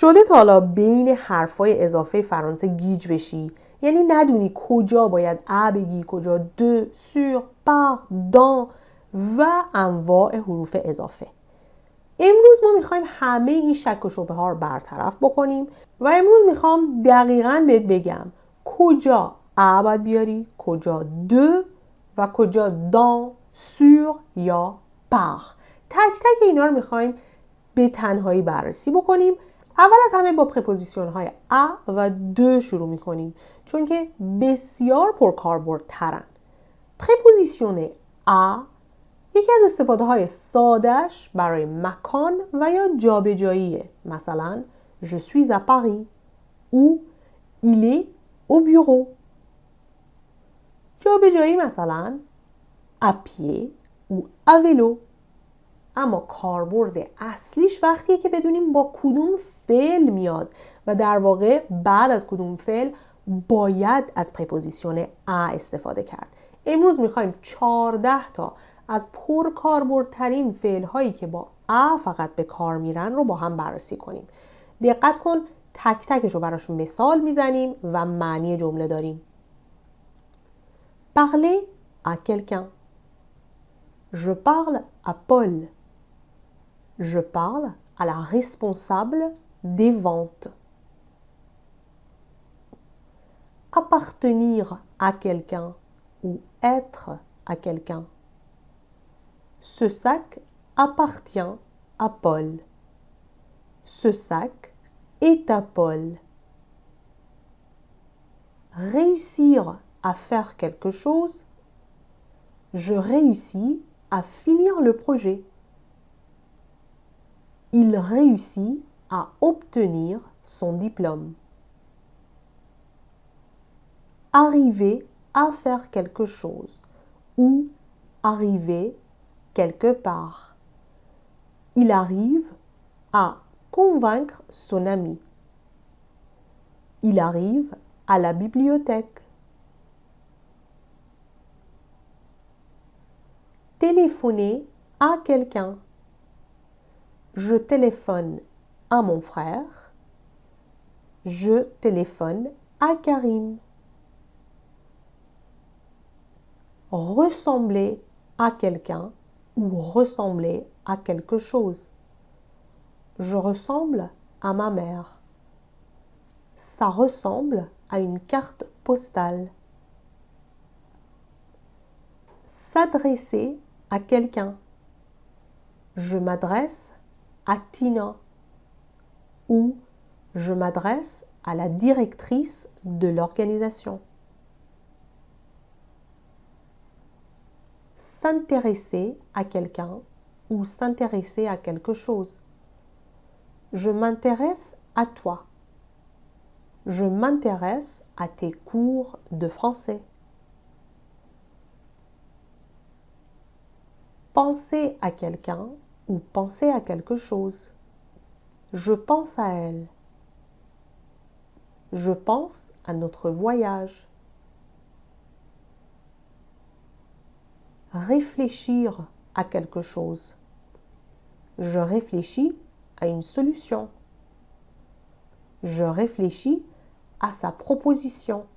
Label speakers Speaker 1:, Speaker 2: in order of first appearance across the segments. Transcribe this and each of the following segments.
Speaker 1: شده تا حالا بین حرفای اضافه فرانسه گیج بشی؟ یعنی ندونی کجا باید ا بگی، کجا دو، سور، par، dans و انواع حروف اضافه. امروز ما میخوایم همه این شک و شبهه ها رو برطرف بکنیم و امروز میخوام دقیقاً بهت بگم کجا ا باید بیاری، کجا دو و کجا dans، sur یا par. تک تک اینا رو میخوایم به تنهایی بررسی بکنیم. اول از همه با پرپوزیسیون های ا و دو شروع میکنیم چون که بسیار پرکاربردترن. پرپوزیسیون ا یکی از استفاده های سادهش برای مکان و یا جابجاییه. مثلا je suis à Paris ou il est au bureau. جابجایی مثلا à pied ou à vélo. اما کاربرد اصلیش وقتیه که بدونیم با کدوم فعل میاد و در واقع بعد از کدوم فعل باید از پرپوزیسیون ا استفاده کرد. امروز میخوایم 14 تا از پرکاربردترین فعل هایی که با ا فقط به کار میرن رو با هم بررسی کنیم. دقت کن تک تکش رو براشون مثال میزنیم و معنی جمله داریم. Parler à quelqu'un. Je parle à Paul. Je parle à la responsable des ventes. Appartenir à quelqu'un ou être à quelqu'un. Ce sac appartient à Paul. Ce sac est à Paul. Réussir à faire quelque chose. Je réussis à finir le projet. Il réussit à obtenir son diplôme. Arriver à faire quelque chose ou arriver quelque part. Il arrive à convaincre son ami. Il arrive à la bibliothèque. Téléphoner à quelqu'un. Je téléphone à mon frère. Je téléphone à Karim. Ressembler à quelqu'un ou ressembler à quelque chose. Je ressemble à ma mère. Ça ressemble à une carte postale. S'adresser à quelqu'un. Je m'adresse à Tina ou je m'adresse à la directrice de l'organisation. S'intéresser à quelqu'un ou s'intéresser à quelque chose. Je m'intéresse à toi. Je m'intéresse à tes cours de français. Penser à quelqu'un ou penser à quelque chose. Je pense à elle. Je pense à notre voyage. Réfléchir à quelque chose. Je réfléchis à une solution. Je réfléchis à sa proposition.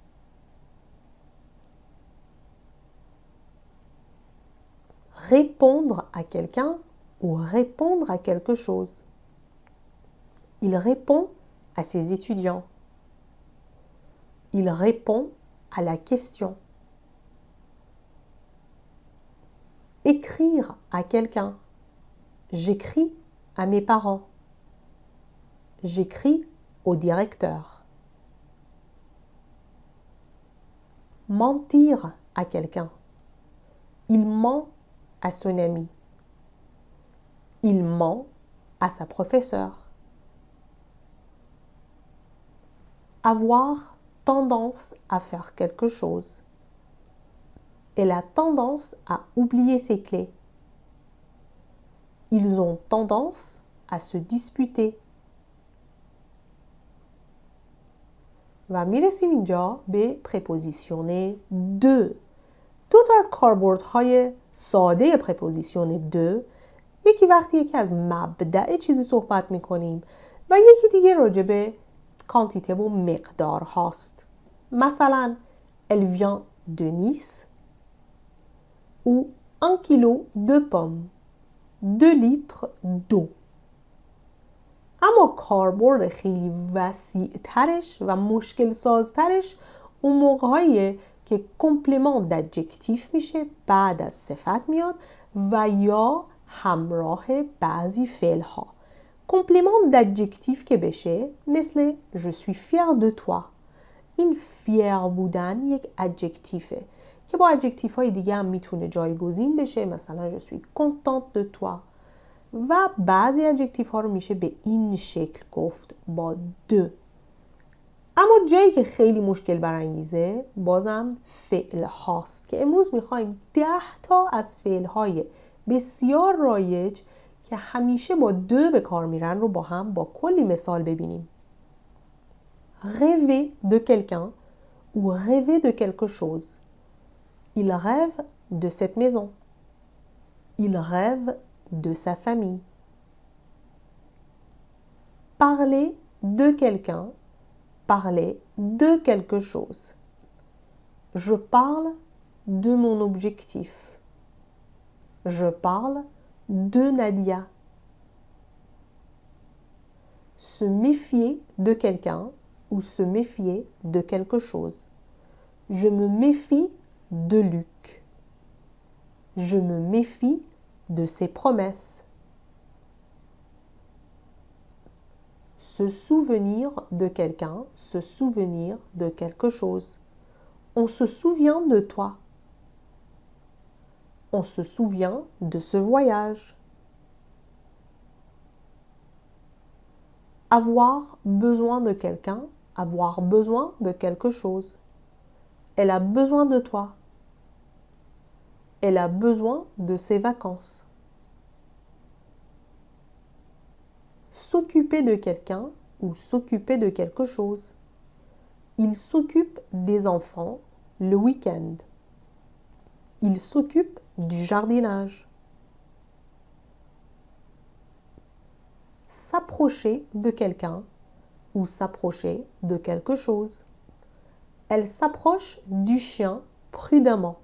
Speaker 1: Répondre à quelqu'un ou répondre à quelque chose. Il répond à ses étudiants. Il répond à la question. Écrire à quelqu'un. J'écris à mes parents. J'écris au directeur. Mentir à quelqu'un. Il ment à son ami. Il ment à sa professeure. Avoir tendance à faire quelque chose. Elle a tendance à oublier ses clés. Ils ont tendance à se disputer. و میرسیم اینجا به پرپوزیسیون دو. دو تا از کاربردهای ساده پرپوزیسیون دو. یکی وقتی که از مبدأ چیزی صحبت میکنیم و یکی دیگه راجع به کانتیته و مقدار هاست. مثلا elle vient de Nice ou 1 kilo de pommes 2 لیتر دو. اما کاربرد خیلی وسیع ترش و مشکل سازترش اون موقع‌هاییه که کمپلمان دادجکتیف میشه، بعد از صفت میاد و یا همراه بعضی فعل ها. کمپلمان دادجکتیف که بشه مثل je suis fier de toi. این فیر بودن یک ادجکتیفه که با ادجکتیف های دیگه هم میتونه جایگزین بشه، مثلا je suis contente de toi. و بعضی ادجکتیف ها رو میشه به این شکل گفت با دو. اما جایی که خیلی مشکل برانگیزه بازم فعل هاست که امروز میخوایم 10 تا از فعل های بسیار رایج که همیشه با دو به کار میرن رو با هم با کلی مثال ببینیم. rêver de quelqu'un ou rêver de quelque chose. Il rêve de cette maison. Il rêve de sa famille. Parler de quelqu'un, parler de quelque chose. Je parle de mon objectif. Je parle de Nadia. Se méfier de quelqu'un ou se méfier de quelque chose. Je me méfie de Luc. Je me méfie de ses promesses. Se souvenir de quelqu'un, se souvenir de quelque chose. On se souvient de toi. On se souvient de ce voyage. Avoir besoin de quelqu'un, avoir besoin de quelque chose. Elle a besoin de toi. Elle a besoin de ses vacances. S'occuper de quelqu'un ou s'occuper de quelque chose. Il s'occupe des enfants le week-end. Il s'occupe du jardinage. S'approcher de quelqu'un ou s'approcher de quelque chose. Elle s'approche du chien prudemment.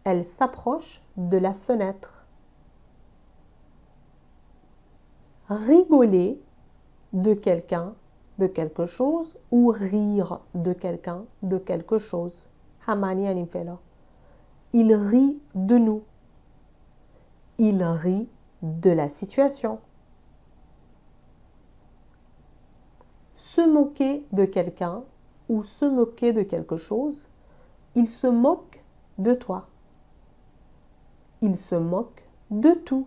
Speaker 1: Elle s'approche de la fenêtre. Rigoler de quelqu'un, de quelque chose ou rire de quelqu'un, de quelque chose. همانی این فعلا. Il rit de nous. Il rit de la situation. Se moquer de quelqu'un ou se moquer de quelque chose. Il se moque de toi. Il se moque de tout.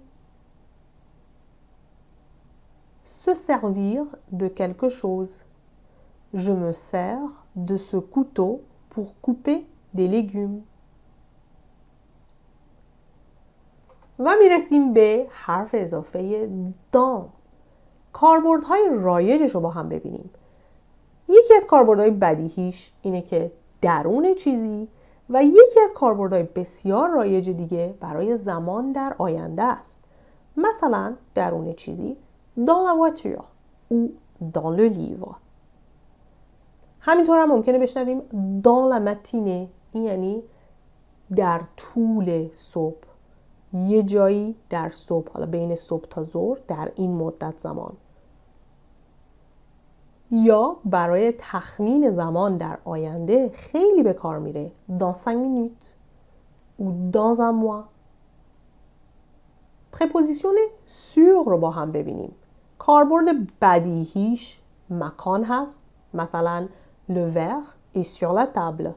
Speaker 1: Se servir de quelque chose. Je me sers de ce couteau pour couper des légumes. و میرسیم به حرف اضافه دان. کاربردهای رایجش رو با هم ببینیم. یکی از کاربردهای بدیهیش اینه که درون چیزی و یکی از کاربردهای بسیار رایج دیگه برای زمان در آینده است. مثلا درون چیزی dans la voiture ou dans le livre. همینطور هم ممکنه بشنویم dans la matinée. این یعنی در طول صبح، یه جایی در صبح، حالا بین صبح تا ظهر در این مدت زمان. یا برای تخمین زمان در آینده خیلی به کار میره dans 5 minutes ou dans un mois. پرپوزیسیون sur رو با هم ببینیم. کاربرد بدیهیش مکان هست، مثلا le verre est sur la table.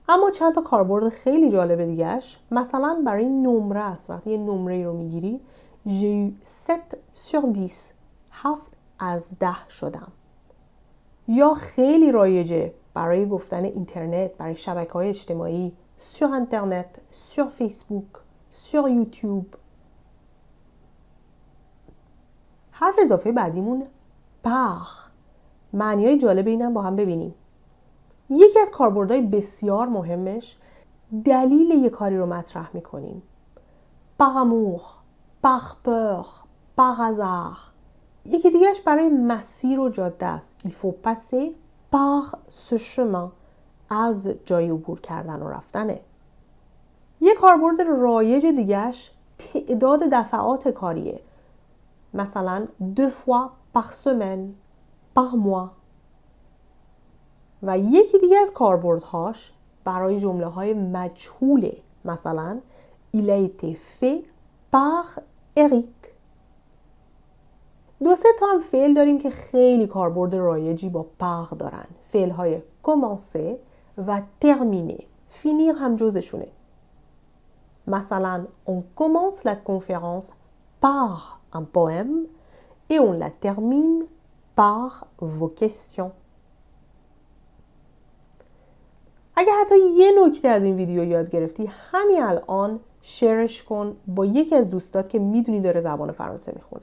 Speaker 1: اما چند تا کاربرد خیلی جالب دیگهش، مثلا برای نمره است. وقتی یه نمره رو میگیری j'ai eu 7 sur 10. 7 از 10 شدم. یا خیلی رایجه برای گفتن اینترنت، برای شبکه‌های اجتماعی sur internet, sur Facebook, sur YouTube. حرف اضافه بعدیمون par. معنی‌های جالب اینم با هم ببینیم. یکی از کاربردهای بسیار مهمش دلیل یک کاری رو مطرح می‌کنیم. par amour, par peur, par hasard. یکی دیگهش برای مسیر و جاده است. Il faut passer par ce chemin. از جای عبور کردن و رفتنه. یک کاربرد رایج دیگهش تعداد دفعات کاریه. مثلا 2 fois par semaine, par mois. و یکی دیگه از کاربردهاش برای جمله های مجهوله. مثلا il a été fait par Eric. 2-3 تا هم فعل داریم که خیلی کاربرد رایجی با par دارن. فعل های commencer و terminer. finir هم جزشونه. مثلا on commence la conférence par un poème et on la termine par vos questions. اگه حتی یه نکته از این ویدیو یاد گرفتی همین الان شیرش کن با یکی از دوستات که میدونی داره زبان فرانسه میخونه.